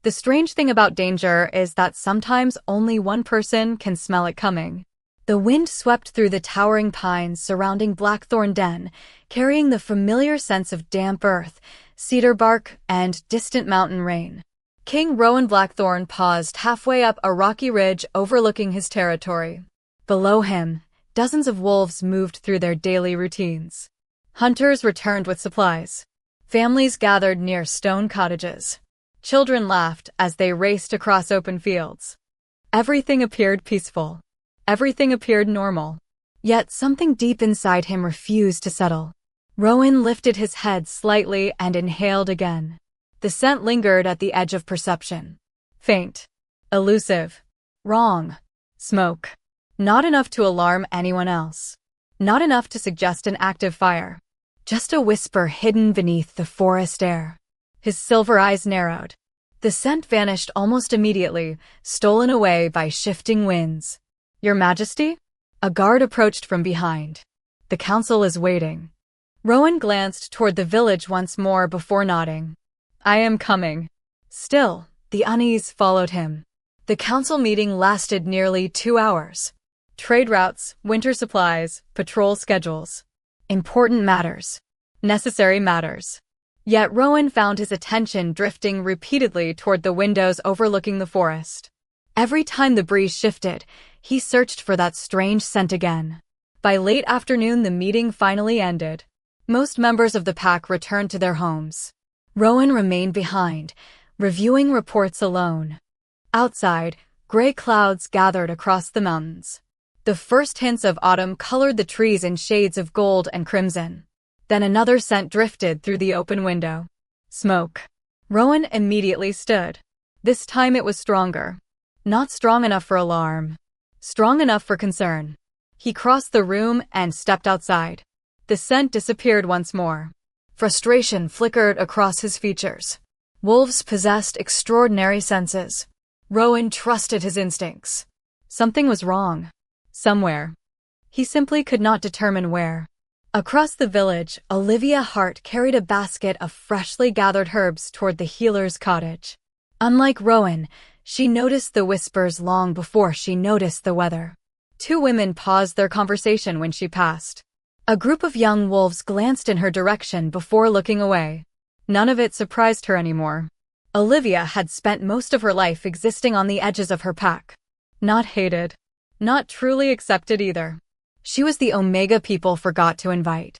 The strange thing about danger is that sometimes only one person can smell it coming. The wind swept through the towering pines surrounding Blackthorn Den, carrying the familiar sense of damp earth, cedar bark, and distant mountain rain. King Rowan Blackthorn paused halfway up a rocky ridge overlooking his territory. Below him, dozens of wolves moved through their daily routines. Hunters returned with supplies. Families gathered near stone cottages. Children laughed as they raced across open fields. Everything appeared peaceful. Everything appeared normal. Yet something deep inside him refused to settle. Rowan lifted his head slightly and inhaled again. The scent lingered at the edge of perception. Faint. Elusive. Wrong. Smoke. Not enough to alarm anyone else. Not enough to suggest an active fire. Just a whisper hidden beneath the forest air. His silver eyes narrowed. The scent vanished almost immediately, stolen away by shifting winds. Your Majesty? A guard approached from behind. The council is waiting. Rowan glanced toward the village once more before nodding. I am coming. Still, the unease followed him. The council meeting lasted nearly 2 hours. Trade routes, winter supplies, patrol schedules. Important matters. Necessary matters. Yet Rowan found his attention drifting repeatedly toward the windows overlooking the forest. Every time the breeze shifted, he searched for that strange scent again. By late afternoon, the meeting finally ended. Most members of the pack returned to their homes. Rowan remained behind, reviewing reports alone. Outside, gray clouds gathered across the mountains. The first hints of autumn colored the trees in shades of gold and crimson. Then another scent drifted through the open window. Smoke. Rowan immediately stood. This time it was stronger. Not strong enough for alarm. Strong enough for concern. He crossed the room and stepped outside. The scent disappeared once more. Frustration flickered across his features. Wolves possessed extraordinary senses. Rowan trusted his instincts. Something was wrong. Somewhere. He simply could not determine where. Across the village, Olivia Hart carried a basket of freshly gathered herbs toward the healer's cottage. Unlike Rowan, she noticed the whispers long before she noticed the weather. 2 women paused their conversation when she passed. A group of young wolves glanced in her direction before looking away. None of it surprised her anymore. Olivia had spent most of her life existing on the edges of her pack. Not hated. Not truly accepted either. She was the Omega people forgot to invite.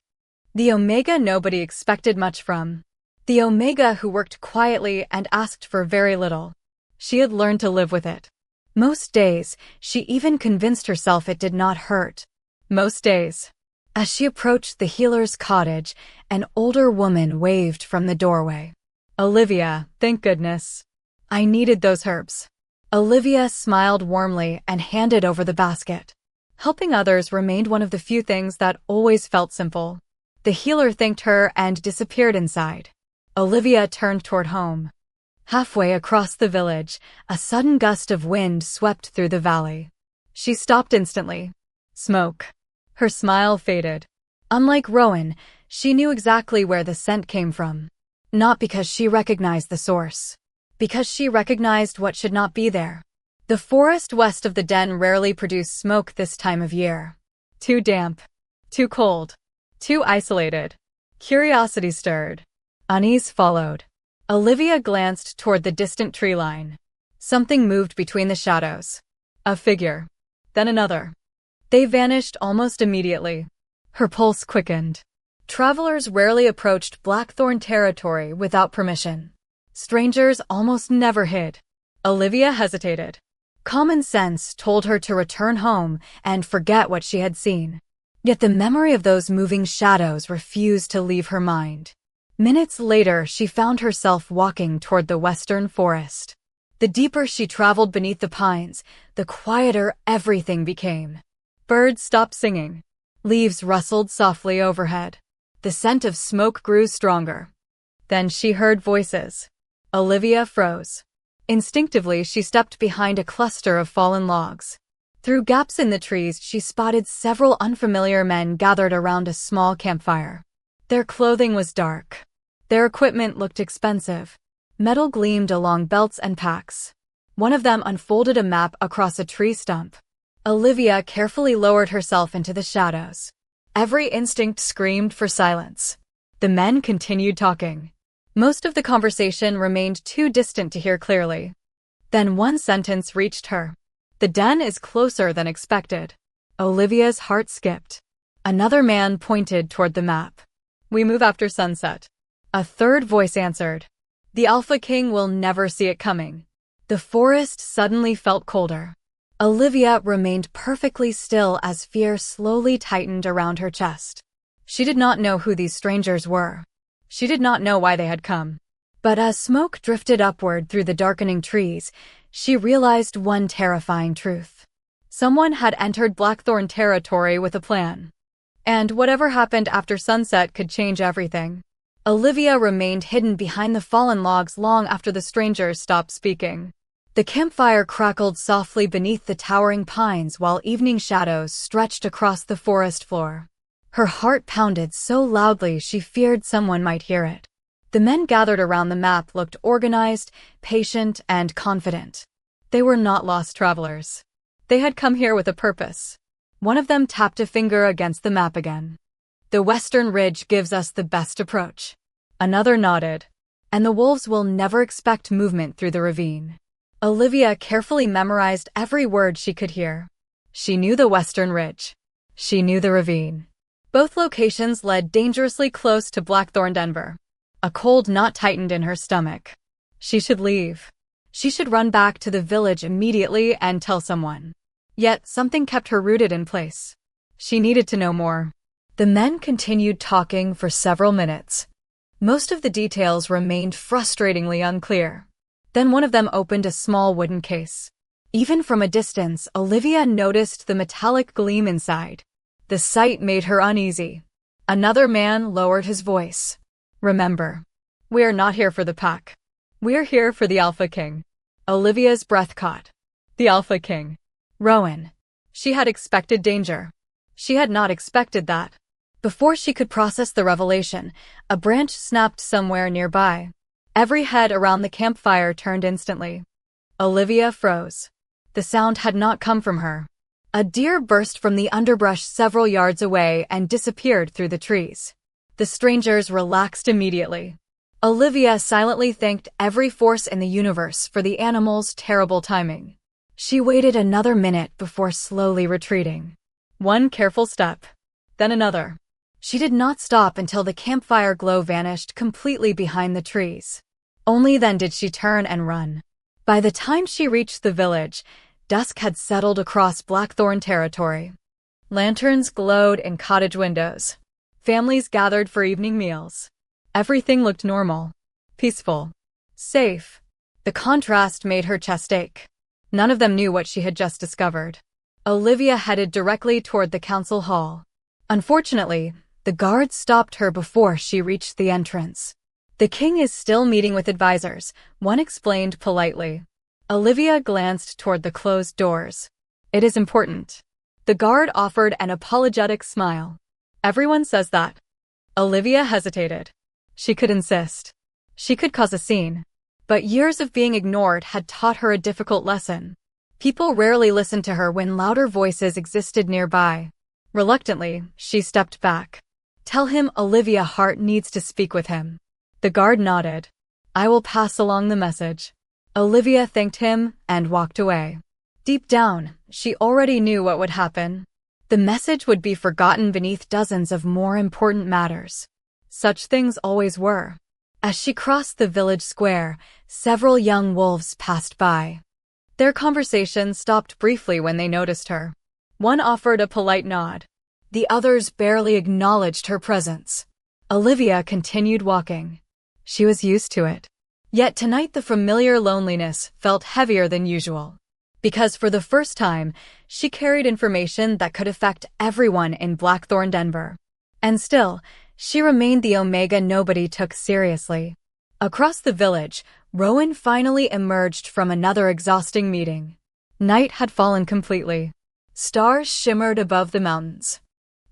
The Omega nobody expected much from. The Omega who worked quietly and asked for very little. She had learned to live with it. Most days, she even convinced herself it did not hurt. Most days. As she approached the healer's cottage, an older woman waved from the doorway. Olivia, thank goodness. I needed those herbs. Olivia smiled warmly and handed over the basket. Helping others remained one of the few things that always felt simple. The healer thanked her and disappeared inside. Olivia turned toward home. Halfway across the village, a sudden gust of wind swept through the valley. She stopped instantly. Smoke. Her smile faded. Unlike Rowan, she knew exactly where the scent came from. Not because she recognized the source. Because she recognized what should not be there. The forest west of the den rarely produced smoke this time of year. Too damp. Too cold. Too isolated. Curiosity stirred. Unease followed. Olivia glanced toward the distant tree line. Something moved between the shadows. A figure. Then another. They vanished almost immediately. Her pulse quickened. Travelers rarely approached Blackthorn territory without permission. Strangers almost never hid. Olivia hesitated. Common sense told her to return home and forget what she had seen. Yet the memory of those moving shadows refused to leave her mind. Minutes later, she found herself walking toward the western forest. The deeper she traveled beneath the pines, the quieter everything became. Birds stopped singing. Leaves rustled softly overhead. The scent of smoke grew stronger. Then she heard voices. Olivia froze. Instinctively, she stepped behind a cluster of fallen logs. Through gaps in the trees, she spotted several unfamiliar men gathered around a small campfire. Their clothing was dark. Their equipment looked expensive. Metal gleamed along belts and packs. One of them unfolded a map across a tree stump. Olivia carefully lowered herself into the shadows. Every instinct screamed for silence. The men continued talking. Most of the conversation remained too distant to hear clearly. Then one sentence reached her. "The den is closer than expected." Olivia's heart skipped. Another man pointed toward the map. "We move after sunset." A third voice answered. "The Alpha King will never see it coming." The forest suddenly felt colder. Olivia remained perfectly still as fear slowly tightened around her chest. She did not know who these strangers were. She did not know why they had come. But as smoke drifted upward through the darkening trees, she realized one terrifying truth. Someone had entered Blackthorn territory with a plan. And whatever happened after sunset could change everything. Olivia remained hidden behind the fallen logs long after the strangers stopped speaking. The campfire crackled softly beneath the towering pines while evening shadows stretched across the forest floor. Her heart pounded so loudly she feared someone might hear it. The men gathered around the map looked organized, patient, and confident. They were not lost travelers. They had come here with a purpose. One of them tapped a finger against the map again. "The western ridge gives us the best approach." Another nodded. "And the wolves will never expect movement through the ravine." Olivia carefully memorized every word she could hear. She knew the western ridge. She knew the ravine. Both locations led dangerously close to Blackthorn Denver. A cold knot tightened in her stomach. She should leave. She should run back to the village immediately and tell someone. Yet something kept her rooted in place. She needed to know more. The men continued talking for several minutes. Most of the details remained frustratingly unclear. Then one of them opened a small wooden case. Even from a distance, Olivia noticed the metallic gleam inside. The sight made her uneasy. Another man lowered his voice. "Remember, we are not here for the pack. We're here for the Alpha King." Olivia's breath caught. The Alpha King. Rowan. She had expected danger. She had not expected that. Before she could process the revelation, a branch snapped somewhere nearby. Every head around the campfire turned instantly. Olivia froze. The sound had not come from her. A deer burst from the underbrush several yards away and disappeared through the trees. The strangers relaxed immediately. Olivia silently thanked every force in the universe for the animal's terrible timing. She waited another minute before slowly retreating. One careful step, then another. She did not stop until the campfire glow vanished completely behind the trees. Only then did she turn and run. By the time she reached the village, dusk had settled across Blackthorn territory. Lanterns glowed in cottage windows. Families gathered for evening meals. Everything looked normal, peaceful, safe. The contrast made her chest ache. None of them knew what she had just discovered. Olivia headed directly toward the council hall. Unfortunately, the guards stopped her before she reached the entrance. "The king is still meeting with advisors," one explained politely. Olivia glanced toward the closed doors. "It is important." The guard offered an apologetic smile. "Everyone says that." Olivia hesitated. She could insist. She could cause a scene. But years of being ignored had taught her a difficult lesson. People rarely listened to her when louder voices existed nearby. Reluctantly, she stepped back. "Tell him Olivia Hart needs to speak with him." The guard nodded. "I will pass along the message." Olivia thanked him and walked away. Deep down, she already knew what would happen. The message would be forgotten beneath dozens of more important matters. Such things always were. As she crossed the village square, several young wolves passed by. Their conversation stopped briefly when they noticed her. One offered a polite nod. The others barely acknowledged her presence. Olivia continued walking. She was used to it. Yet tonight the familiar loneliness felt heavier than usual. Because for the first time, she carried information that could affect everyone in Blackthorn Denver. And still, she remained the Omega nobody took seriously. Across the village, Rowan finally emerged from another exhausting meeting. Night had fallen completely. Stars shimmered above the mountains.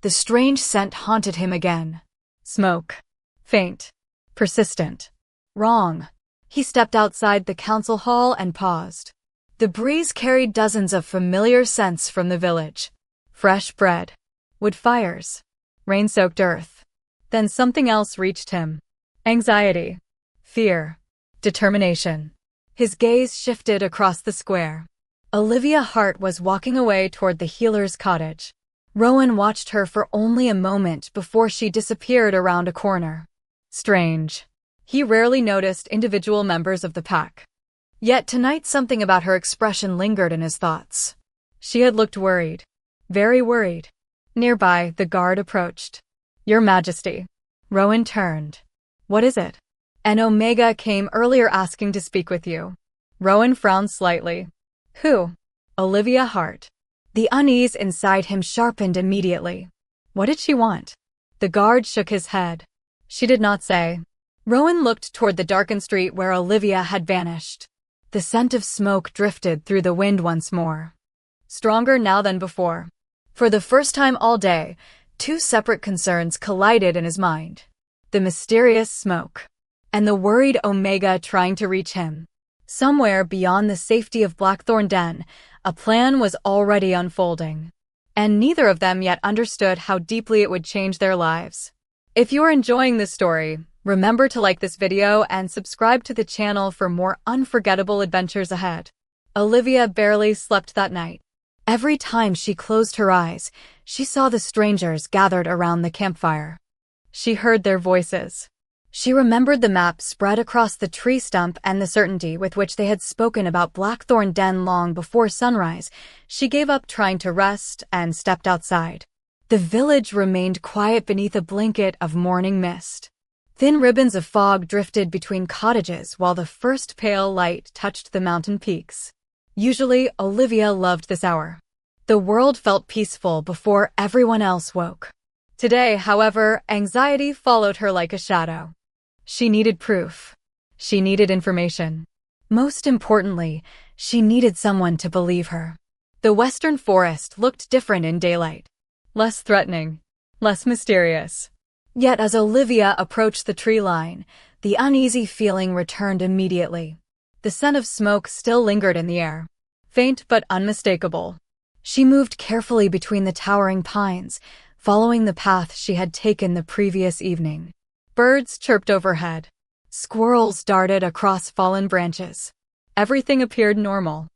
The strange scent haunted him again. Smoke. Faint. Persistent. Wrong. He stepped outside the council hall and paused. The breeze carried dozens of familiar scents from the village. Fresh bread, wood fires, rain-soaked earth. Then something else reached him. Anxiety, fear, determination. His gaze shifted across the square. Olivia Hart was walking away toward the healer's cottage. Rowan watched her for only a moment before she disappeared around a corner. Strange. He rarely noticed individual members of the pack. Yet tonight something about her expression lingered in his thoughts. She had looked worried. Very worried. Nearby, the guard approached. "Your Majesty." Rowan turned. "What is it?" "An Omega came earlier asking to speak with you." Rowan frowned slightly. "Who?" "Olivia Hart." The unease inside him sharpened immediately. What did she want? The guard shook his head. She did not say. Rowan looked toward the darkened street where Olivia had vanished. The scent of smoke drifted through the wind once more. Stronger now than before. For the first time all day, two separate concerns collided in his mind. The mysterious smoke, and the worried Omega trying to reach him. Somewhere beyond the safety of Blackthorn Den, a plan was already unfolding. And neither of them yet understood how deeply it would change their lives. If you're enjoying this story, remember to like this video and subscribe to the channel for more unforgettable adventures ahead. Olivia barely slept that night. Every time she closed her eyes, she saw the strangers gathered around the campfire. She heard their voices. She remembered the map spread across the tree stump and the certainty with which they had spoken about Blackthorn Den long before sunrise. She gave up trying to rest and stepped outside. The village remained quiet beneath a blanket of morning mist. Thin ribbons of fog drifted between cottages while the first pale light touched the mountain peaks. Usually, Olivia loved this hour. The world felt peaceful before everyone else woke. Today, however, anxiety followed her like a shadow. She needed proof. She needed information. Most importantly, she needed someone to believe her. The western forest looked different in daylight. Less threatening. Less mysterious. Yet as Olivia approached the tree line, the uneasy feeling returned immediately. The scent of smoke still lingered in the air. Faint but unmistakable. She moved carefully between the towering pines, following the path she had taken the previous evening. Birds chirped overhead. Squirrels darted across fallen branches. Everything appeared normal.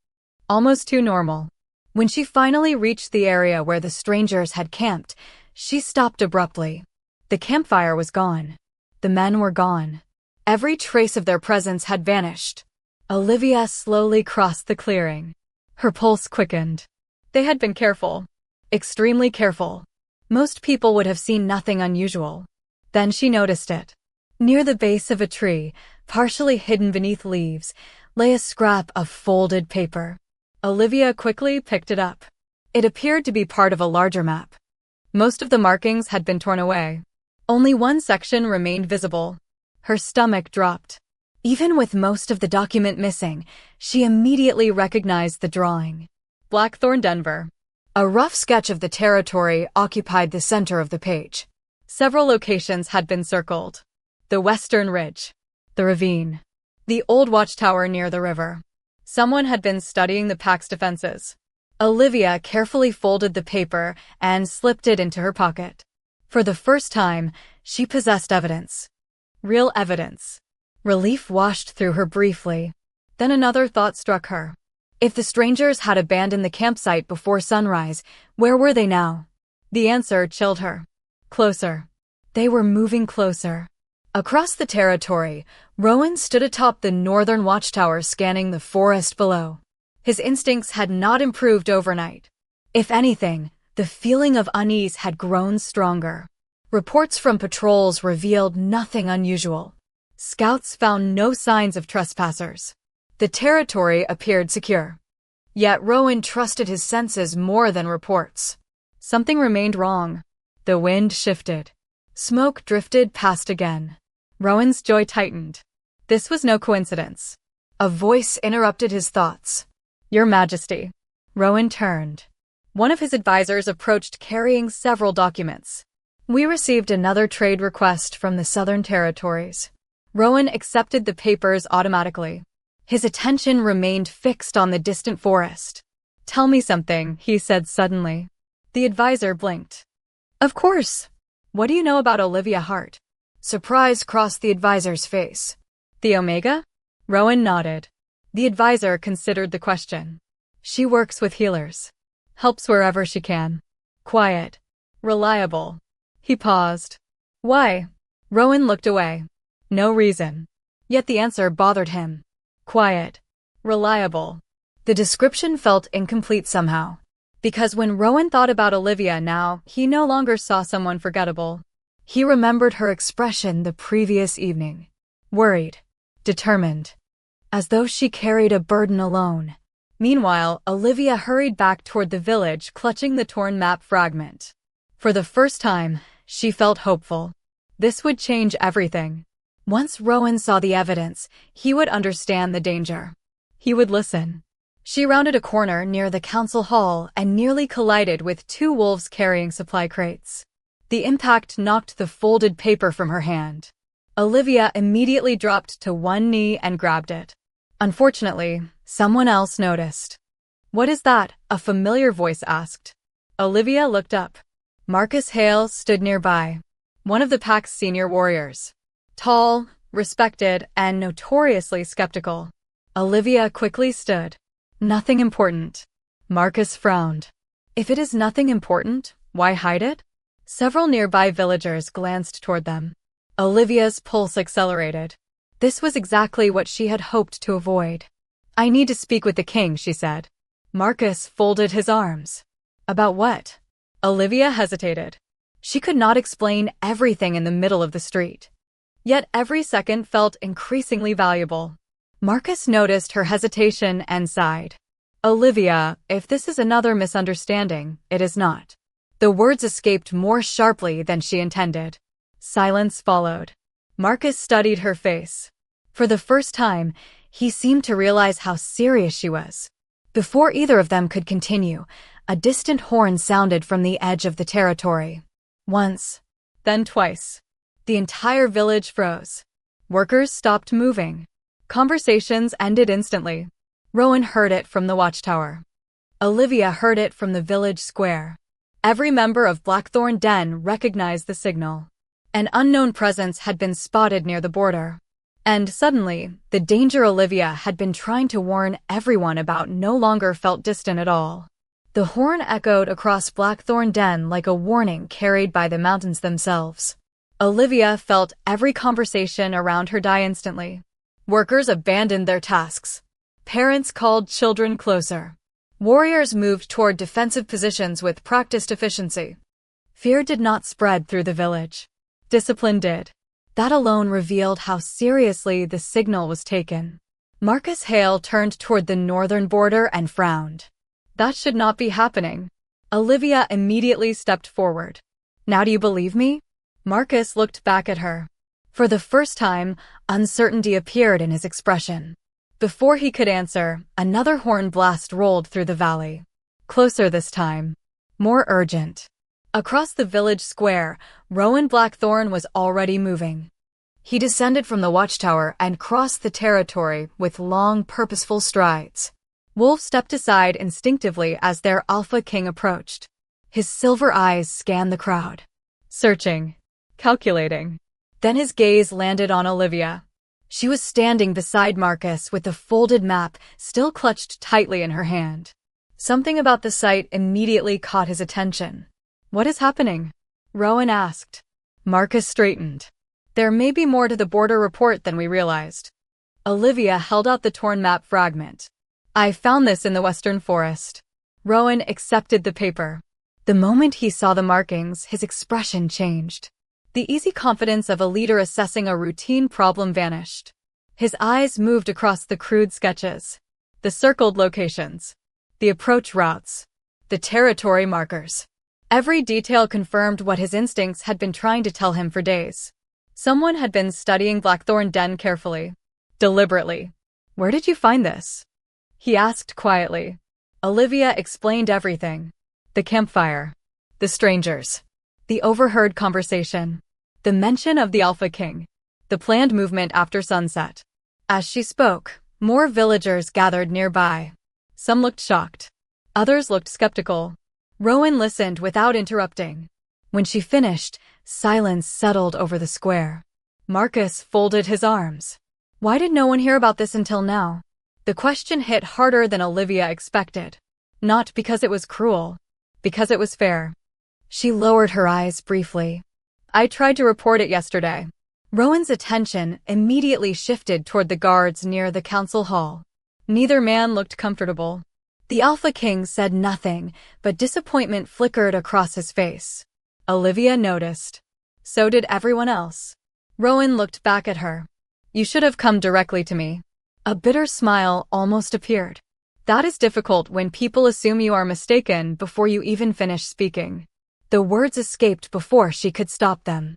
Almost too normal. When she finally reached the area where the strangers had camped, she stopped abruptly. The campfire was gone. The men were gone. Every trace of their presence had vanished. Olivia slowly crossed the clearing. Her pulse quickened. They had been careful. Extremely careful. Most people would have seen nothing unusual. Then she noticed it. Near the base of a tree, partially hidden beneath leaves, lay a scrap of folded paper. Olivia quickly picked it up. It appeared to be part of a larger map. Most of the markings had been torn away. Only one section remained visible. Her stomach dropped. Even with most of the document missing, she immediately recognized the drawing. Blackthorn Denver. A rough sketch of the territory occupied the center of the page. Several locations had been circled. The Western Ridge. The ravine. The old watchtower near the river. Someone had been studying the pack's defenses. Olivia carefully folded the paper and slipped it into her pocket. For the first time, she possessed evidence. Real evidence. Relief washed through her briefly. Then another thought struck her. If the strangers had abandoned the campsite before sunrise, where were they now? The answer chilled her. Closer. They were moving closer. Across the territory, Rowan stood atop the northern watchtower scanning the forest below. His instincts had not improved overnight. If anything, the feeling of unease had grown stronger. Reports from patrols revealed nothing unusual. Scouts found no signs of trespassers. The territory appeared secure. Yet Rowan trusted his senses more than reports. Something remained wrong. The wind shifted. Smoke drifted past again. Rowan's jaw tightened. This was no coincidence. A voice interrupted his thoughts. Your Majesty. Rowan turned. One of his advisors approached carrying several documents. We received another trade request from the Southern Territories. Rowan accepted the papers automatically. His attention remained fixed on the distant forest. "Tell me something," he said suddenly. The advisor blinked. "Of course. What do you know about Olivia Hart?" Surprise crossed the advisor's face. "The Omega?" Rowan nodded. The advisor considered the question. "She works with healers. Helps wherever she can. Quiet. Reliable." He paused. "Why?" Rowan looked away. No reason. Yet the answer bothered him. Quiet. Reliable. The description felt incomplete somehow. Because when Rowan thought about Olivia now, he no longer saw someone forgettable. He remembered her expression the previous evening. Worried. Determined. As though she carried a burden alone. Meanwhile, Olivia hurried back toward the village, clutching the torn map fragment. For the first time, she felt hopeful. This would change everything. Once Rowan saw the evidence, he would understand the danger. He would listen. She rounded a corner near the council hall and nearly collided with two wolves carrying supply crates. The impact knocked the folded paper from her hand. Olivia immediately dropped to one knee and grabbed it. Unfortunately, someone else noticed. "What is that?" a familiar voice asked. Olivia looked up. Marcus Hale stood nearby, one of the pack's senior warriors. Tall, respected, and notoriously skeptical. Olivia quickly stood. "Nothing important." Marcus frowned. "If it is nothing important, why hide it?" Several nearby villagers glanced toward them. Olivia's pulse accelerated. This was exactly what she had hoped to avoid. "I need to speak with the king," she said. Marcus folded his arms. "About what?" Olivia hesitated. She could not explain everything in the middle of the street. Yet every second felt increasingly valuable. Marcus noticed her hesitation and sighed. "Olivia, if this is another misunderstanding, it is not." The words escaped more sharply than she intended. Silence followed. Marcus studied her face. For the first time, he seemed to realize how serious she was. Before either of them could continue, a distant horn sounded from the edge of the territory. Once, then twice. The entire village froze. Workers stopped moving. Conversations ended instantly. Rowan heard it from the watchtower. Olivia heard it from the village square. Every member of Blackthorn Den recognized the signal. An unknown presence had been spotted near the border. And suddenly, the danger Olivia had been trying to warn everyone about no longer felt distant at all. The horn echoed across Blackthorn Den like a warning carried by the mountains themselves. Olivia felt every conversation around her die instantly. Workers abandoned their tasks. Parents called children closer. Warriors moved toward defensive positions with practiced efficiency. Fear did not spread through the village. Discipline did. That alone revealed how seriously the signal was taken. Marcus Hale turned toward the northern border and frowned. That should not be happening. Olivia immediately stepped forward. "Now do you believe me?" Marcus looked back at her. For the first time, uncertainty appeared in his expression. Before he could answer, another horn blast rolled through the valley. Closer this time. More urgent. Across the village square, Rowan Blackthorn was already moving. He descended from the watchtower and crossed the territory with long, purposeful strides. Wolf stepped aside instinctively as their alpha king approached. His silver eyes scanned the crowd. Searching. Calculating. Then his gaze landed on Olivia. She was standing beside Marcus with the folded map still clutched tightly in her hand. Something about the sight immediately caught his attention. "What is happening?" Rowan asked. Marcus straightened. "There may be more to the border report than we realized." Olivia held out the torn map fragment. "I found this in the western forest." Rowan accepted the paper. The moment he saw the markings, his expression changed. The easy confidence of a leader assessing a routine problem vanished. His eyes moved across the crude sketches, the circled locations, the approach routes, the territory markers. Every detail confirmed what his instincts had been trying to tell him for days. Someone had been studying Blackthorn Den carefully, deliberately. "Where did you find this?" he asked quietly. Olivia explained everything. The campfire, the strangers, the overheard conversation, the mention of the Alpha King. the planned movement after sunset. As she spoke, more villagers gathered nearby. Some looked shocked. Others looked skeptical. Rowan listened without interrupting. When she finished, silence settled over the square. Marcus folded his arms. Why did no one hear about this until now? The question hit harder than Olivia expected. Not because it was cruel, because it was fair. She lowered her eyes briefly. I tried to report it yesterday. Rowan's attention immediately shifted toward the guards near the council hall. Neither man looked comfortable. The Alpha King said nothing, but disappointment flickered across his face. Olivia noticed. So did everyone else. Rowan looked back at her. You should have come directly to me. A bitter smile almost appeared. That is difficult when people assume you are mistaken before you even finish speaking. The words escaped before she could stop them.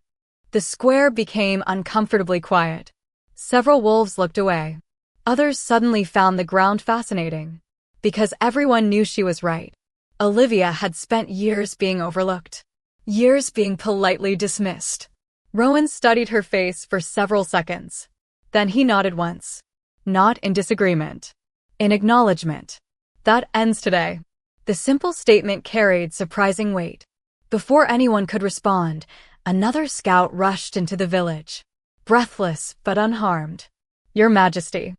The square became uncomfortably quiet. Several wolves looked away. Others suddenly found the ground fascinating. Because everyone knew she was right. Olivia had spent years being overlooked. Years being politely dismissed. Rowan studied her face for several seconds. Then he nodded once. Not in disagreement. In acknowledgement. That ends today. The simple statement carried surprising weight. Before anyone could respond, another scout rushed into the village. Breathless but unharmed. Your Majesty.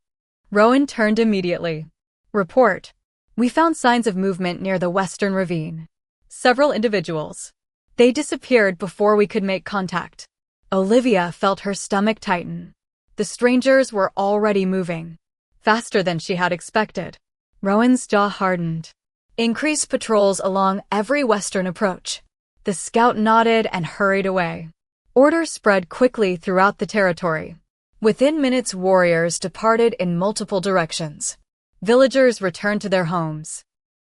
Rowan turned immediately. Report. We found signs of movement near the western ravine. Several individuals. They disappeared before we could make contact. Olivia felt her stomach tighten. The strangers were already moving. Faster than she had expected. Rowan's jaw hardened. Increase patrols along every western approach. The scout nodded and hurried away. Orders spread quickly throughout the territory. Within minutes, warriors departed in multiple directions. Villagers returned to their homes.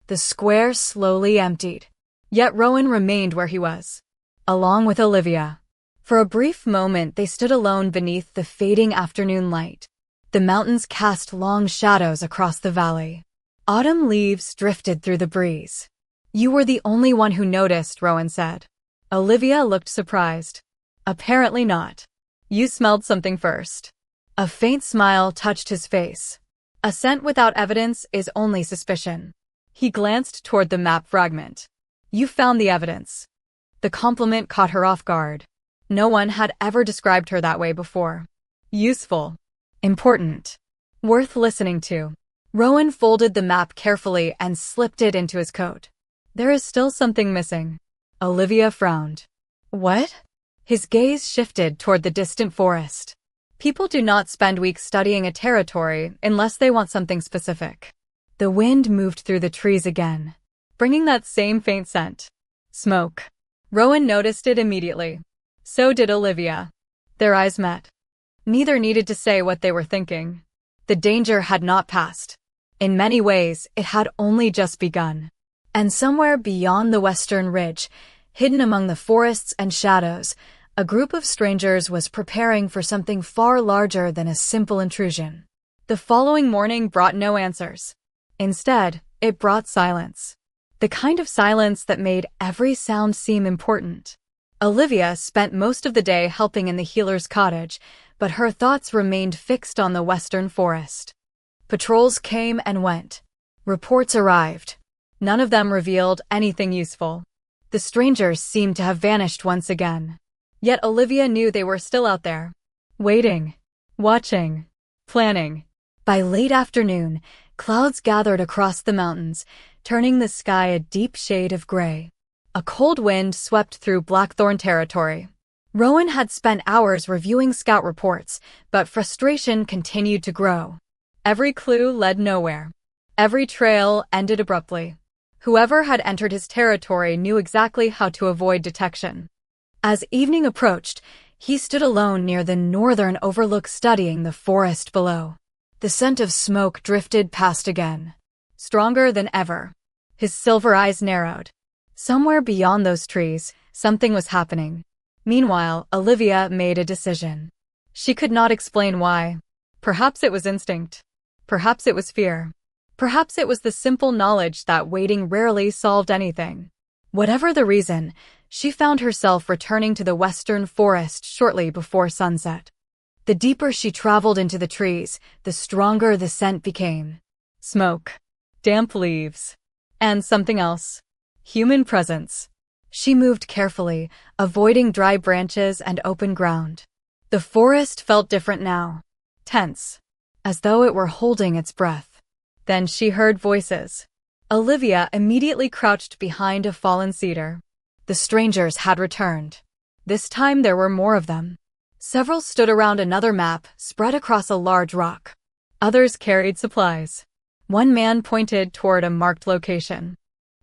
The square slowly emptied. Yet Rowan remained where he was, along with Olivia. For a brief moment, they stood alone beneath the fading afternoon light. The mountains cast long shadows across the valley. Autumn leaves drifted through the breeze. You were the only one who noticed, Rowan said. Olivia looked surprised. Apparently not. You smelled something first. A faint smile touched his face. A scent without evidence is only suspicion. He glanced toward the map fragment. You found the evidence. The compliment caught her off guard. No one had ever described her that way before. Useful. Important. Worth listening to. Rowan folded the map carefully and slipped it into his coat. There is still something missing. Olivia frowned. What? His gaze shifted toward the distant forest. People do not spend weeks studying a territory unless they want something specific. The wind moved through the trees again, bringing that same faint scent. Smoke. Rowan noticed it immediately. So did Olivia. Their eyes met. Neither needed to say what they were thinking. The danger had not passed. In many ways, it had only just begun. And somewhere beyond the western ridge, hidden among the forests and shadows, a group of strangers was preparing for something far larger than a simple intrusion. The following morning brought no answers. Instead, it brought silence. The kind of silence that made every sound seem important. Olivia spent most of the day helping in the healer's cottage, but her thoughts remained fixed on the western forest. Patrols came and went. Reports arrived. None of them revealed anything useful. The strangers seemed to have vanished once again. Yet Olivia knew they were still out there. Waiting. Watching. Planning. By late afternoon, clouds gathered across the mountains, turning the sky a deep shade of gray. A cold wind swept through Blackthorn territory. Rowan had spent hours reviewing scout reports, but frustration continued to grow. Every clue led nowhere. Every trail ended abruptly. Whoever had entered his territory knew exactly how to avoid detection. As evening approached, he stood alone near the northern overlook studying the forest below. The scent of smoke drifted past again. Stronger than ever. His silver eyes narrowed. Somewhere beyond those trees, something was happening. Meanwhile, Olivia made a decision. She could not explain why. Perhaps it was instinct. Perhaps it was fear. Perhaps it was the simple knowledge that waiting rarely solved anything. Whatever the reason, she found herself returning to the western forest shortly before sunset. The deeper she traveled into the trees, the stronger the scent became. Smoke, damp leaves, and something else. Human presence. She moved carefully, avoiding dry branches and open ground. The forest felt different now. Tense, as though it were holding its breath. Then she heard voices. Olivia immediately crouched behind a fallen cedar. The strangers had returned. This time there were more of them. Several stood around another map spread across a large rock. Others carried supplies. One man pointed toward a marked location.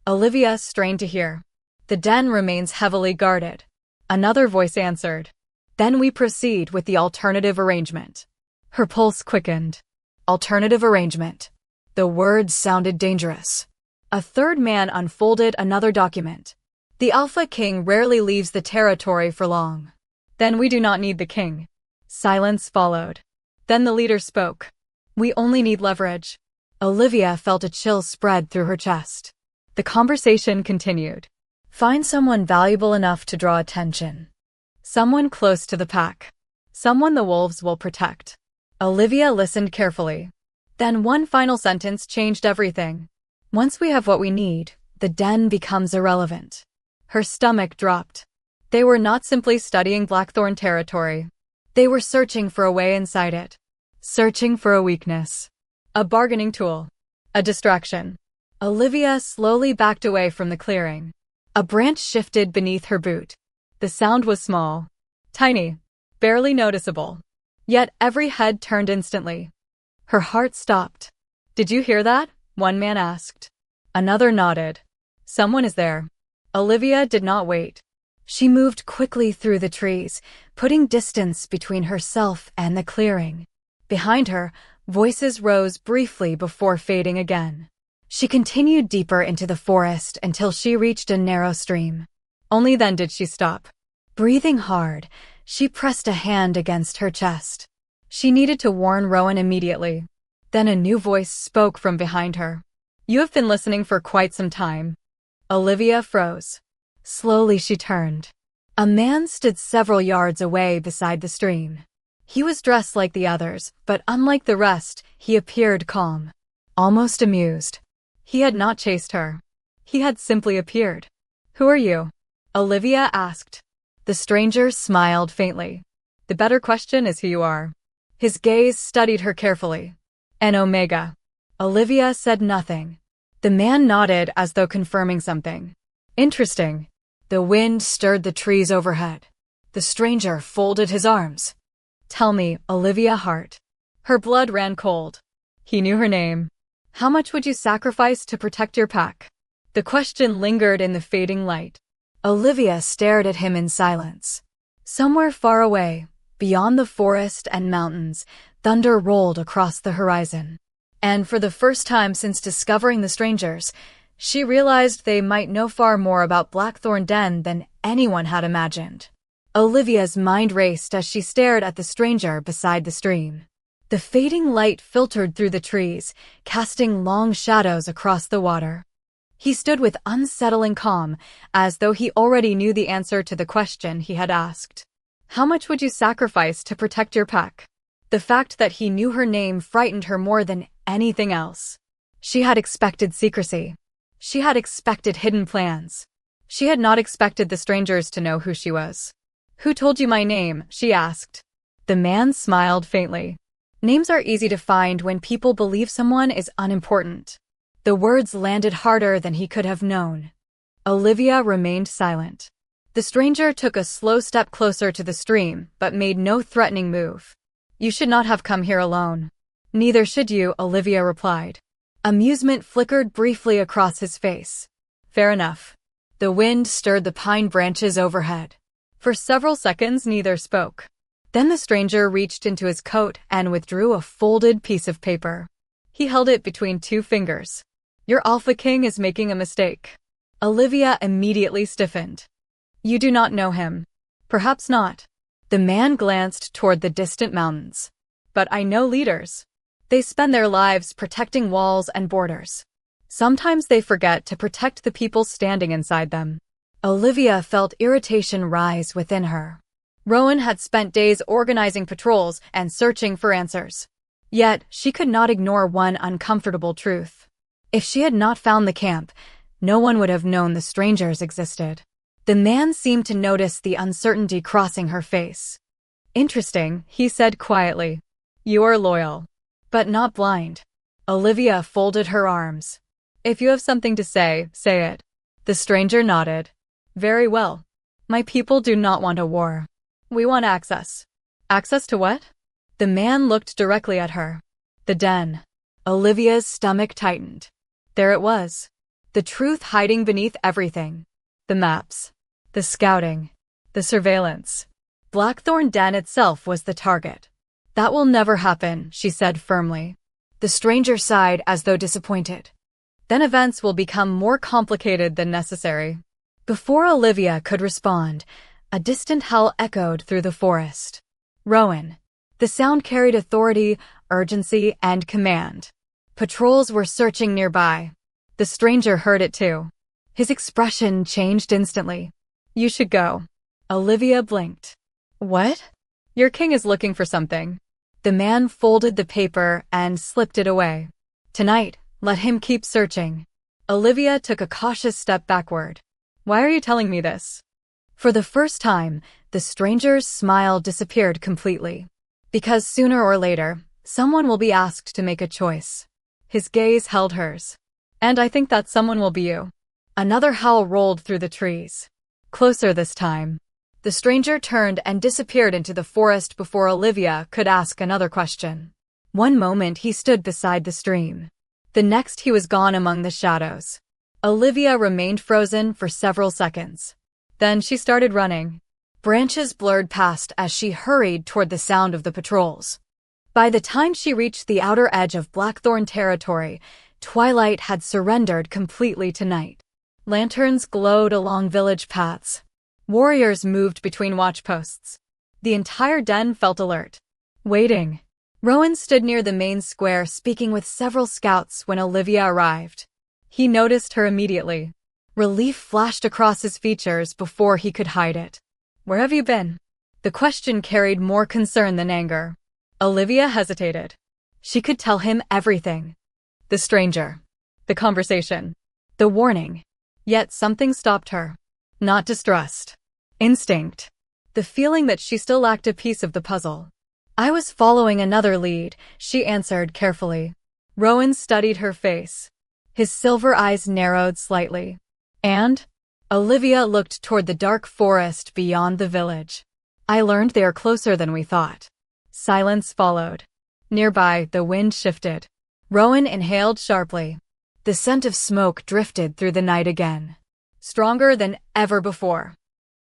Olivia strained to hear. The den remains heavily guarded. Another voice answered. Then we proceed with the alternative arrangement. Her pulse quickened. Alternative arrangement. The words sounded dangerous. A third man unfolded another document. The Alpha King rarely leaves the territory for long. Then we do not need the king. Silence followed. Then the leader spoke. We only need leverage. Olivia felt a chill spread through her chest. The conversation continued. Find someone valuable enough to draw attention. Someone close to the pack. Someone the wolves will protect. Olivia listened carefully. Then one final sentence changed everything. Once we have what we need, the den becomes irrelevant. Her stomach dropped. They were not simply studying Blackthorn territory. They were searching for a way inside it. Searching for a weakness. A bargaining tool. A distraction. Olivia slowly backed away from the clearing. A branch shifted beneath her boot. The sound was small. Tiny. Barely noticeable. Yet every head turned instantly. Her heart stopped. Did you hear that? One man asked. Another nodded. Someone is there. Olivia did not wait. She moved quickly through the trees, putting distance between herself and the clearing. Behind her, voices rose briefly before fading again. She continued deeper into the forest until she reached a narrow stream. Only then did she stop. Breathing hard, she pressed a hand against her chest. She needed to warn Rowan immediately. Then a new voice spoke from behind her. You have been listening for quite some time. Olivia froze. Slowly she turned. A man stood several yards away beside the stream. He was dressed like the others, but unlike the rest, he appeared calm. Almost amused. He had not chased her. He had simply appeared. Who are you? Olivia asked. The stranger smiled faintly. The better question is who you are. His gaze studied her carefully. An Omega. Olivia said nothing. The man nodded as though confirming something. Interesting. The wind stirred the trees overhead. The stranger folded his arms. Tell me, Olivia Hart. Her blood ran cold. He knew her name. How much would you sacrifice to protect your pack? The question lingered in the fading light. Olivia stared at him in silence. Somewhere far away, beyond the forest and mountains, thunder rolled across the horizon. And for the first time since discovering the strangers, she realized they might know far more about Blackthorn Den than anyone had imagined. Olivia's mind raced as she stared at the stranger beside the stream. The fading light filtered through the trees, casting long shadows across the water. He stood with unsettling calm, as though he already knew the answer to the question he had asked. How much would you sacrifice to protect your pack? The fact that he knew her name frightened her more than anything else. She had expected secrecy. She had expected hidden plans. She had not expected the strangers to know who she was. Who told you my name? She asked. The man smiled faintly. Names are easy to find when people believe someone is unimportant. The words landed harder than he could have known. Olivia remained silent. The stranger took a slow step closer to the stream, but made no threatening move. You should not have come here alone. Neither should you, Olivia replied. Amusement flickered briefly across his face. Fair enough. The wind stirred the pine branches overhead. For several seconds neither spoke. Then the stranger reached into his coat and withdrew a folded piece of paper. He held it between two fingers. Your Alpha King is making a mistake. Olivia immediately stiffened. You do not know him. Perhaps not. The man glanced toward the distant mountains. But I know leaders. They spend their lives protecting walls and borders. Sometimes they forget to protect the people standing inside them. Olivia felt irritation rise within her. Rowan had spent days organizing patrols and searching for answers. Yet, she could not ignore one uncomfortable truth. If she had not found the camp, no one would have known the strangers existed. The man seemed to notice the uncertainty crossing her face. "Interesting," he said quietly. "You are loyal, but not blind." Olivia folded her arms. "If you have something to say, say it." The stranger nodded. "Very well. My people do not want a war. We want access." "Access to what?" The man looked directly at her. "The den." Olivia's stomach tightened. There it was. The truth hiding beneath everything. The maps. The scouting. The surveillance. Blackthorn Den itself was the target. "That will never happen," she said firmly. The stranger sighed as though disappointed. "Then events will become more complicated than necessary." Before Olivia could respond, a distant howl echoed through the forest. "Rowan." The sound carried authority, urgency, and command. Patrols were searching nearby. The stranger heard it too. His expression changed instantly. "You should go." Olivia blinked. "What?" "Your king is looking for something." The man folded the paper and slipped it away. "Tonight, let him keep searching." Olivia took a cautious step backward. "Why are you telling me this?" For the first time, the stranger's smile disappeared completely. "Because sooner or later, someone will be asked to make a choice." His gaze held hers. "And I think that someone will be you." Another howl rolled through the trees. Closer this time. The stranger turned and disappeared into the forest before Olivia could ask another question. One moment he stood beside the stream. The next he was gone among the shadows. Olivia remained frozen for several seconds. Then she started running. Branches blurred past as she hurried toward the sound of the patrols. By the time she reached the outer edge of Blackthorn territory, twilight had surrendered completely to night. Lanterns glowed along village paths. Warriors moved between watchposts. The entire den felt alert. Waiting. Rowan stood near the main square speaking with several scouts when Olivia arrived. He noticed her immediately. Relief flashed across his features before he could hide it. "Where have you been?" The question carried more concern than anger. Olivia hesitated. She could tell him everything. The stranger. The conversation. The warning. Yet something stopped her. Not distrust. Instinct. The feeling that she still lacked a piece of the puzzle. "I was following another lead," she answered carefully. Rowan studied her face. His silver eyes narrowed slightly. "And?" Olivia looked toward the dark forest beyond the village. "I learned they are closer than we thought." Silence followed. Nearby, the wind shifted. Rowan inhaled sharply. The scent of smoke drifted through the night again. Stronger than ever before.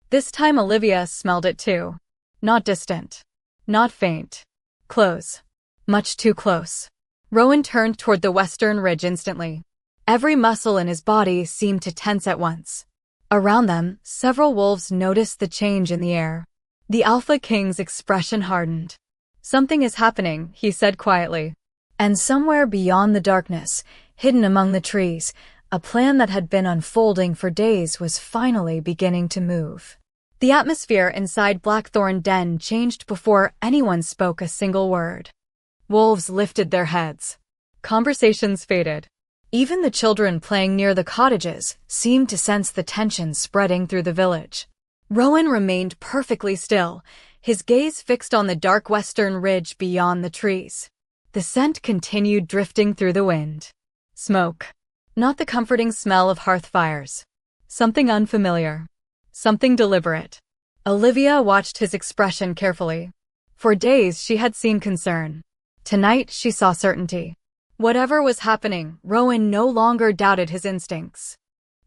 This time Olivia smelled it too. Not distant. Not faint. Close. Much too close. Rowan turned toward the western ridge instantly. Every muscle in his body seemed to tense at once. Around them, several wolves noticed the change in the air. The Alpha King's expression hardened. "Something is happening," he said quietly. And somewhere beyond the darkness, hidden among the trees, a plan that had been unfolding for days was finally beginning to move. The atmosphere inside Blackthorn Den changed before anyone spoke a single word. Wolves lifted their heads. Conversations faded. Even the children playing near the cottages seemed to sense the tension spreading through the village. Rowan remained perfectly still, his gaze fixed on the dark western ridge beyond the trees. The scent continued drifting through the wind. Smoke. Not the comforting smell of hearth fires. Something unfamiliar. Something deliberate. Olivia watched his expression carefully. For days she had seen concern. Tonight she saw certainty. Whatever was happening, Rowan no longer doubted his instincts.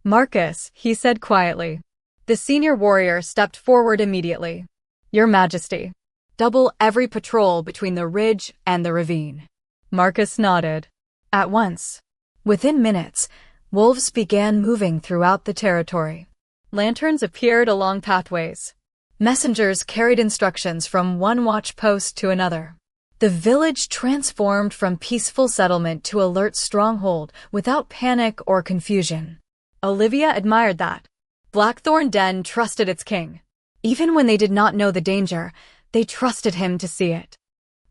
"Marcus," he said quietly. The senior warrior stepped forward immediately. "Your Majesty. Double every patrol between the ridge and the ravine." Marcus nodded. At once. Within minutes, wolves began moving throughout the territory. Lanterns appeared along pathways. Messengers carried instructions from one watch post to another. The village transformed from peaceful settlement to alert stronghold without panic or confusion. Olivia admired that. Blackthorn Den trusted its king. Even when they did not know the danger, they trusted him to see it.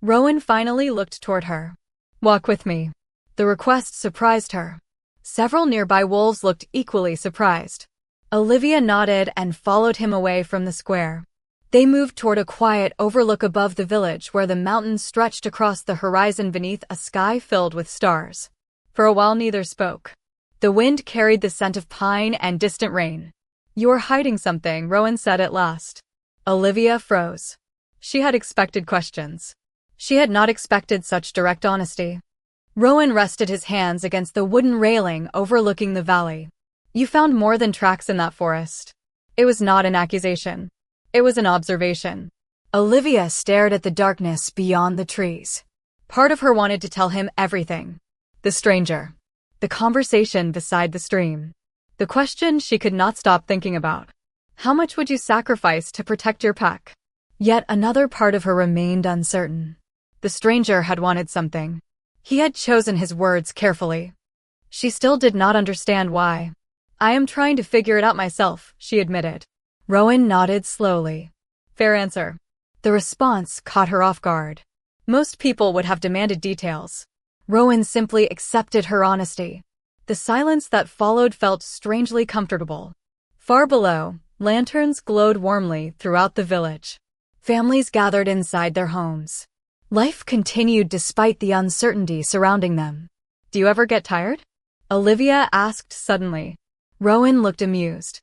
Rowan finally looked toward her. "Walk with me." The request surprised her. Several nearby wolves looked equally surprised. Olivia nodded and followed him away from the square. They moved toward a quiet overlook above the village where the mountains stretched across the horizon beneath a sky filled with stars. For a while neither spoke. The wind carried the scent of pine and distant rain. "You're hiding something," Rowan said at last. Olivia froze. She had expected questions. She had not expected such direct honesty. Rowan rested his hands against the wooden railing overlooking the valley. "You found more than tracks in that forest." It was not an accusation. It was an observation. Olivia stared at the darkness beyond the trees. Part of her wanted to tell him everything. The stranger. The conversation beside the stream. The question she could not stop thinking about. How much would you sacrifice to protect your pack? Yet another part of her remained uncertain. The stranger had wanted something. He had chosen his words carefully. She still did not understand why. "I am trying to figure it out myself," she admitted. Rowan nodded slowly. "Fair answer." The response caught her off guard. Most people would have demanded details. Rowan simply accepted her honesty. The silence that followed felt strangely comfortable. Far below, lanterns glowed warmly throughout the village. Families gathered inside their homes. Life continued despite the uncertainty surrounding them. "Do you ever get tired?" Olivia asked suddenly. Rowan looked amused.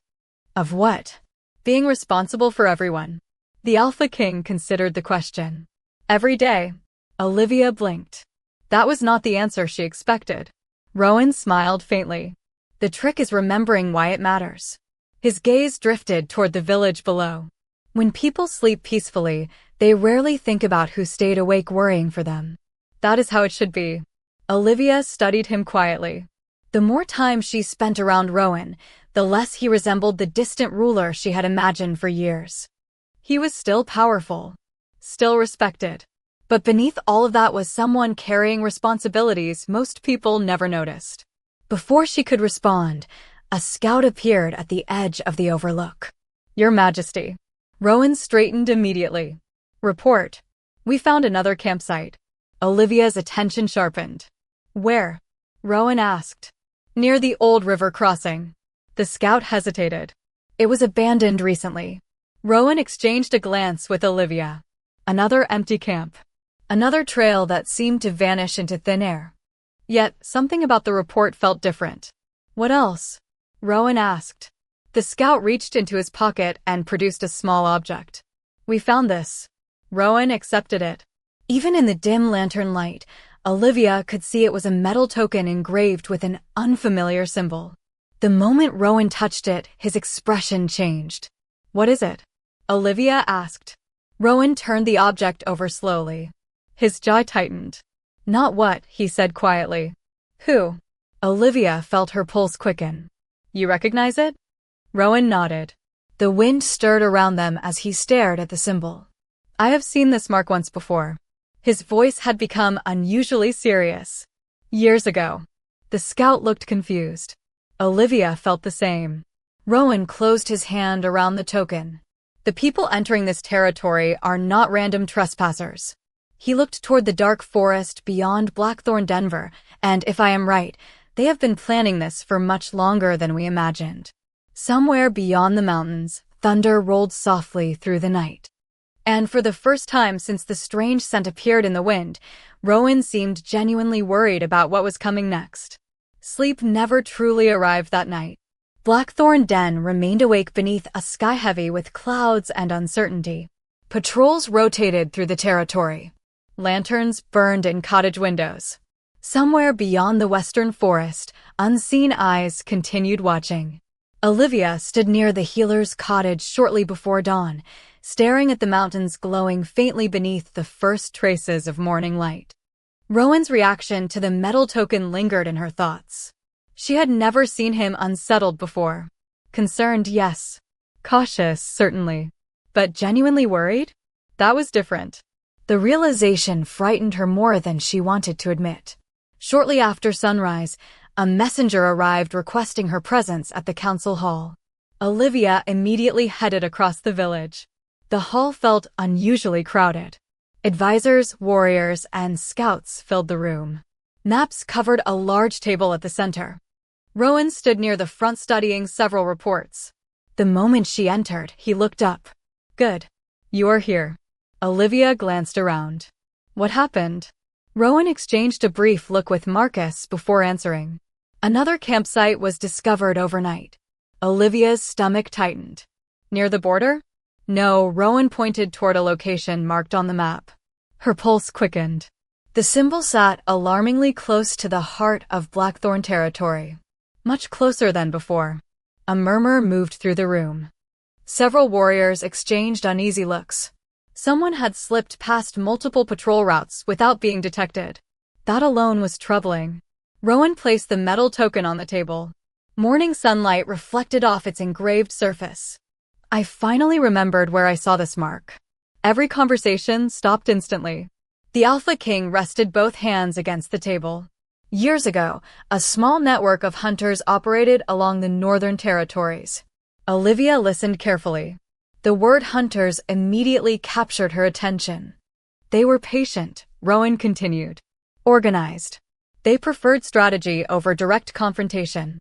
"Of what?" "Being responsible for everyone." The Alpha King considered the question. "Every day." Olivia blinked. That was not the answer she expected. Rowan smiled faintly. "The trick is remembering why it matters." His gaze drifted toward the village below. When people sleep peacefully, they rarely think about who stayed awake worrying for them. That is how it should be. Olivia studied him quietly. The more time she spent around Rowan, the less he resembled the distant ruler she had imagined for years. He was still powerful, still respected. But beneath all of that was someone carrying responsibilities most people never noticed. Before she could respond, a scout appeared at the edge of the overlook. "Your Majesty." Rowan straightened immediately. "Report." "We found another campsite." Olivia's attention sharpened. "Where?" Rowan asked. "Near the old river crossing." The scout hesitated. "It was abandoned recently." Rowan exchanged a glance with Olivia. Another empty camp. Another trail that seemed to vanish into thin air. Yet, something about the report felt different. "What else?" Rowan asked. The scout reached into his pocket and produced a small object. "We found this." Rowan accepted it. Even in the dim lantern light, Olivia could see it was a metal token engraved with an unfamiliar symbol. The moment Rowan touched it, his expression changed. "What is it?" Olivia asked. Rowan turned the object over slowly. His jaw tightened. "Not what," he said quietly. "Who?" Olivia felt her pulse quicken. "You recognize it?" Rowan nodded. The wind stirred around them as he stared at the symbol. "I have seen this mark once before." His voice had become unusually serious. "Years ago." The scout looked confused. Olivia felt the same. Rowan closed his hand around the token. "The people entering this territory are not random trespassers." He looked toward the dark forest beyond Blackthorn Denver, and if I am right, they have been planning this for much longer than we imagined. Somewhere beyond the mountains, thunder rolled softly through the night. And for the first time since the strange scent appeared in the wind, Rowan seemed genuinely worried about what was coming next. Sleep never truly arrived that night. Blackthorn Den remained awake beneath a sky heavy with clouds and uncertainty. Patrols rotated through the territory. Lanterns burned in cottage windows. Somewhere beyond the western forest, unseen eyes continued watching. Olivia stood near the healer's cottage shortly before dawn, staring at the mountains glowing faintly beneath the first traces of morning light. Rowan's reaction to the metal token lingered in her thoughts. She had never seen him unsettled before. Concerned, yes. Cautious, certainly. But genuinely worried? That was different. The realization frightened her more than she wanted to admit. Shortly after sunrise, a messenger arrived requesting her presence at the council hall. Olivia immediately headed across the village. The hall felt unusually crowded. Advisors, warriors, and scouts filled the room. Maps covered a large table at the center. Rowan stood near the front studying several reports. The moment she entered, he looked up. "Good. You are here." Olivia glanced around. "What happened?" Rowan exchanged a brief look with Marcus before answering. Another campsite was discovered overnight. Olivia's stomach tightened. "Near the border?" "No," Rowan pointed toward a location marked on the map. Her pulse quickened. The symbol sat alarmingly close to the heart of Blackthorn territory. Much closer than before. A murmur moved through the room. Several warriors exchanged uneasy looks. Someone had slipped past multiple patrol routes without being detected. That alone was troubling. Rowan placed the metal token on the table. Morning sunlight reflected off its engraved surface. "I finally remembered where I saw this mark." Every conversation stopped instantly. The Alpha King rested both hands against the table. Years ago, a small network of hunters operated along the northern territories. Olivia listened carefully. The word hunters immediately captured her attention. They were patient, Rowan continued. Organized. They preferred strategy over direct confrontation.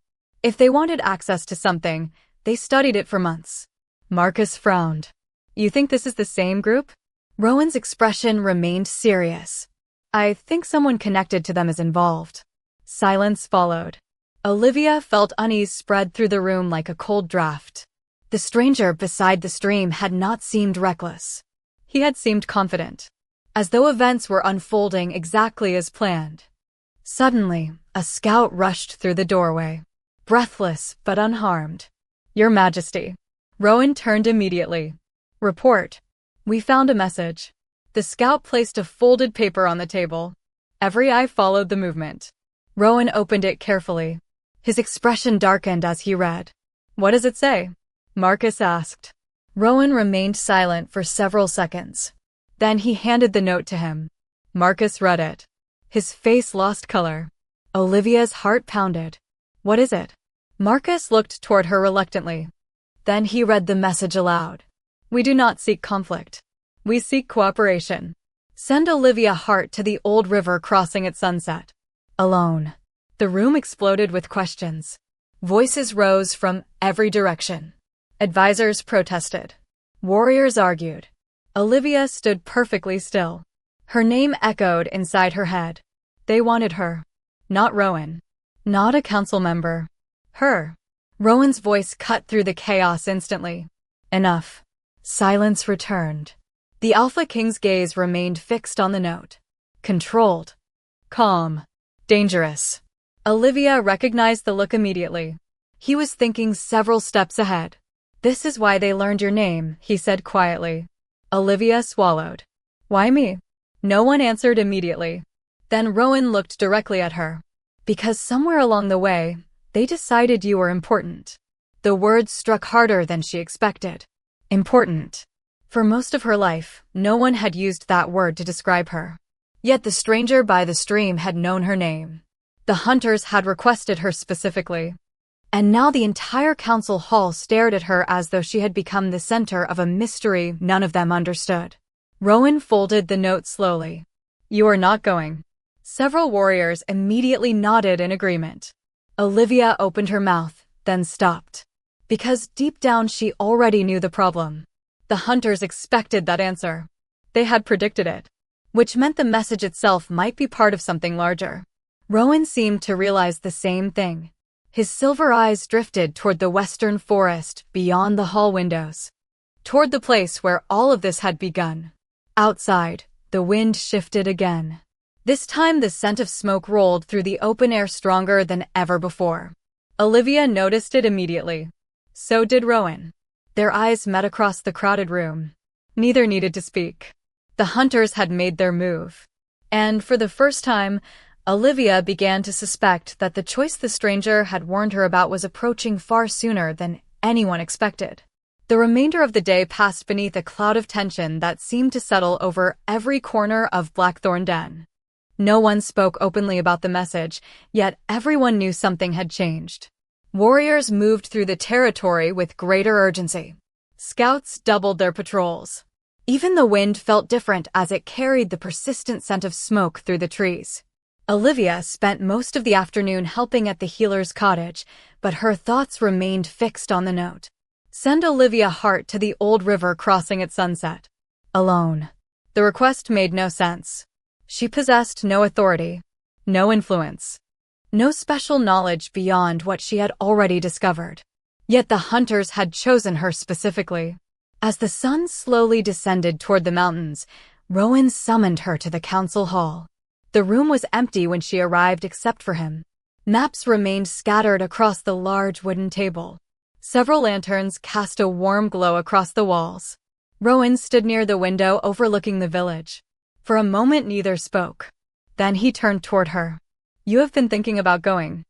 If they wanted access to something, they studied it for months. Marcus frowned. "You think this is the same group?" Rowan's expression remained serious. "I think someone connected to them is involved." Silence followed. Olivia felt unease spread through the room like a cold draft. The stranger beside the stream had not seemed reckless. He had seemed confident, as though events were unfolding exactly as planned. Suddenly, a scout rushed through the doorway, breathless but unharmed. "Your Majesty." Rowan turned immediately. "Report. We found a message." The scout placed a folded paper on the table. Every eye followed the movement. Rowan opened it carefully. His expression darkened as he read. "What does it say?" Marcus asked. Rowan remained silent for several seconds. Then he handed the note to him. Marcus read it. His face lost color. Olivia's heart pounded. "What is it?" Marcus looked toward her reluctantly. Then he read the message aloud. "We do not seek conflict. We seek cooperation. Send Olivia Hart to the old river crossing at sunset. Alone." The room exploded with questions. Voices rose from every direction. Advisors protested. Warriors argued. Olivia stood perfectly still. Her name echoed inside her head. They wanted her. Not Rowan. Not a council member. Her. Rowan's voice cut through the chaos instantly. Enough. Silence returned. The Alpha King's gaze remained fixed on the note. Controlled. Calm. Dangerous. Olivia recognized the look immediately. He was thinking several steps ahead. "This is why they learned your name," he said quietly. Olivia swallowed. "Why me?" No one answered immediately. Then Rowan looked directly at her. "Because somewhere along the way, they decided you were important." The words struck harder than she expected. Important. For most of her life, no one had used that word to describe her. Yet the stranger by the stream had known her name. The hunters had requested her specifically. And now the entire council hall stared at her as though she had become the center of a mystery none of them understood. Rowan folded the note slowly. "You are not going." Several warriors immediately nodded in agreement. Olivia opened her mouth, then stopped. Because deep down she already knew the problem. The hunters expected that answer. They had predicted it. Which meant the message itself might be part of something larger. Rowan seemed to realize the same thing. His silver eyes drifted toward the western forest beyond the hall windows. Toward the place where all of this had begun. Outside, the wind shifted again. This time the scent of smoke rolled through the open air stronger than ever before. Olivia noticed it immediately. So did Rowan. Their eyes met across the crowded room. Neither needed to speak. The hunters had made their move. And for the first time, Olivia began to suspect that the choice the stranger had warned her about was approaching far sooner than anyone expected. The remainder of the day passed beneath a cloud of tension that seemed to settle over every corner of Blackthorn Den. No one spoke openly about the message, yet everyone knew something had changed. Warriors moved through the territory with greater urgency. Scouts doubled their patrols. Even the wind felt different as it carried the persistent scent of smoke through the trees. Olivia spent most of the afternoon helping at the healer's cottage, but her thoughts remained fixed on the note. Send Olivia Hart to the old river crossing at sunset. Alone. The request made no sense. She possessed no authority, no influence, no special knowledge beyond what she had already discovered. Yet the hunters had chosen her specifically. As the sun slowly descended toward the mountains, Rowan summoned her to the council hall. The room was empty when she arrived except for him. Maps remained scattered across the large wooden table. Several lanterns cast a warm glow across the walls. Rowan stood near the window overlooking the village. For a moment neither spoke. Then he turned toward her. You have been thinking about going.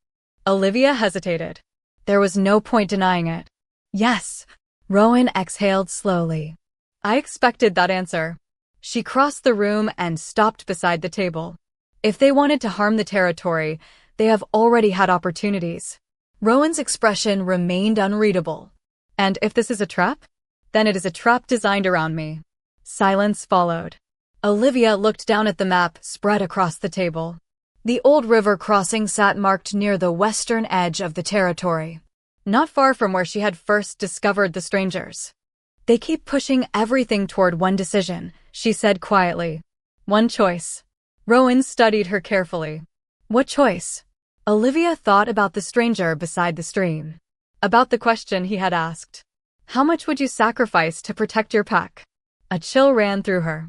Olivia hesitated. There was no point denying it. Yes. Rowan exhaled slowly. I expected that answer. She crossed the room and stopped beside the table. If they wanted to harm the territory, they have already had opportunities. Rowan's expression remained unreadable. And if this is a trap? Then it is a trap designed around me. Silence followed. Olivia looked down at the map spread across the table. The old river crossing sat marked near the western edge of the territory, not far from where she had first discovered the strangers. They keep pushing everything toward one decision, she said quietly. One choice. Rowan studied her carefully. What choice? Olivia thought about the stranger beside the stream. About the question he had asked. How much would you sacrifice to protect your pack? A chill ran through her.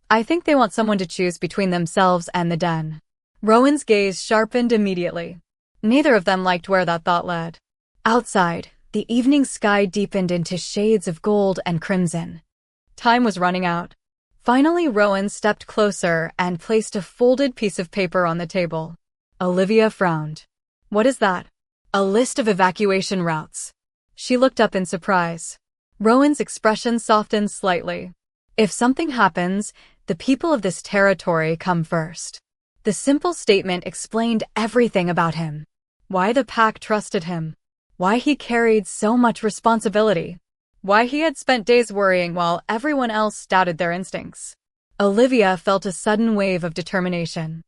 I think they want someone to choose between themselves and the den. Rowan's gaze sharpened immediately. Neither of them liked where that thought led. Outside, the evening sky deepened into shades of gold and crimson. Time was running out. Finally, Rowan stepped closer and placed a folded piece of paper on the table. Olivia frowned. What is that? A list of evacuation routes. She looked up in surprise. Rowan's expression softened slightly. If something happens, the people of this territory come first. The simple statement explained everything about him. Why the pack trusted him. Why he carried so much responsibility. Why he had spent days worrying while everyone else doubted their instincts. Olivia felt a sudden wave of determination.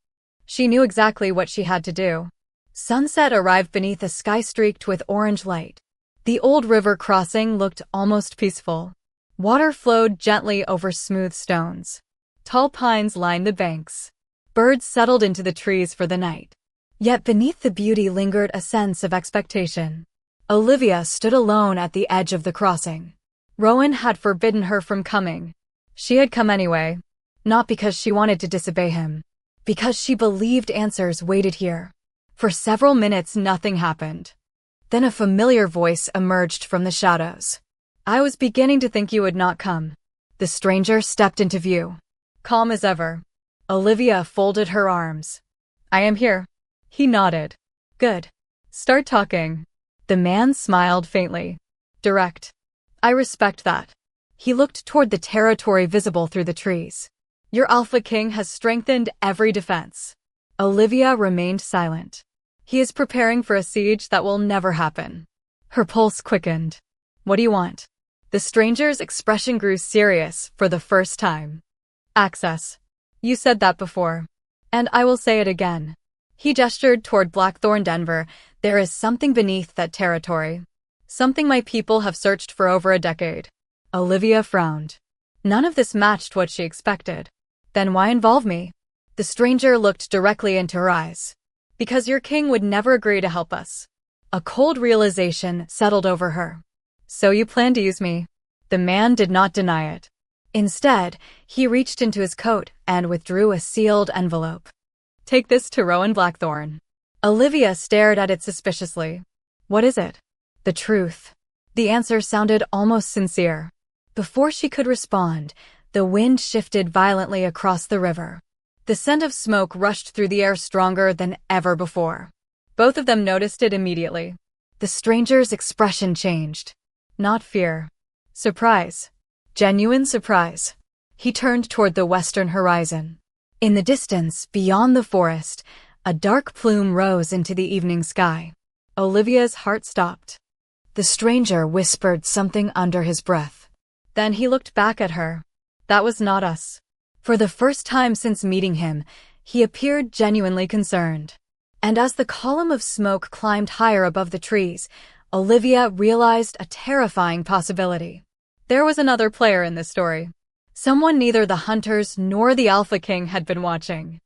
She knew exactly what she had to do. Sunset arrived beneath a sky streaked with orange light. The old river crossing looked almost peaceful. Water flowed gently over smooth stones. Tall pines lined the banks. Birds settled into the trees for the night. Yet beneath the beauty lingered a sense of expectation. Olivia stood alone at the edge of the crossing. Rowan had forbidden her from coming. She had come anyway. Not because she wanted to disobey him. Because she believed answers waited here. For several minutes nothing happened. Then a familiar voice emerged from the shadows. I was beginning to think you would not come. The stranger stepped into view. Calm as ever. Olivia folded her arms. I am here. He nodded. Good. Start talking. The man smiled faintly. Direct. I respect that. He looked toward the territory visible through the trees. Your Alpha King has strengthened every defense. Olivia remained silent. He is preparing for a siege that will never happen. Her pulse quickened. What do you want? The stranger's expression grew serious for the first time. Access. You said that before. And I will say it again. He gestured toward Blackthorn Denver. There is something beneath that territory. Something my people have searched for over a decade. Olivia frowned. None of this matched what she expected. Then why involve me? The stranger looked directly into her eyes. Because your king would never agree to help us. A cold realization settled over her. So you plan to use me? The man did not deny it. Instead, he reached into his coat and withdrew a sealed envelope. Take this to Rowan Blackthorn. Olivia stared at it suspiciously. What is it? The truth. The answer sounded almost sincere. Before she could respond, the wind shifted violently across the river. The scent of smoke rushed through the air stronger than ever before. Both of them noticed it immediately. The stranger's expression changed. Not fear. Surprise. Genuine surprise. He turned toward the western horizon. In the distance, beyond the forest, a dark plume rose into the evening sky. Olivia's heart stopped. The stranger whispered something under his breath. Then he looked back at her. That was not us. For the first time since meeting him, he appeared genuinely concerned. And as the column of smoke climbed higher above the trees, Olivia realized a terrifying possibility. There was another player in this story. Someone neither the hunters nor the Alpha King had been watching.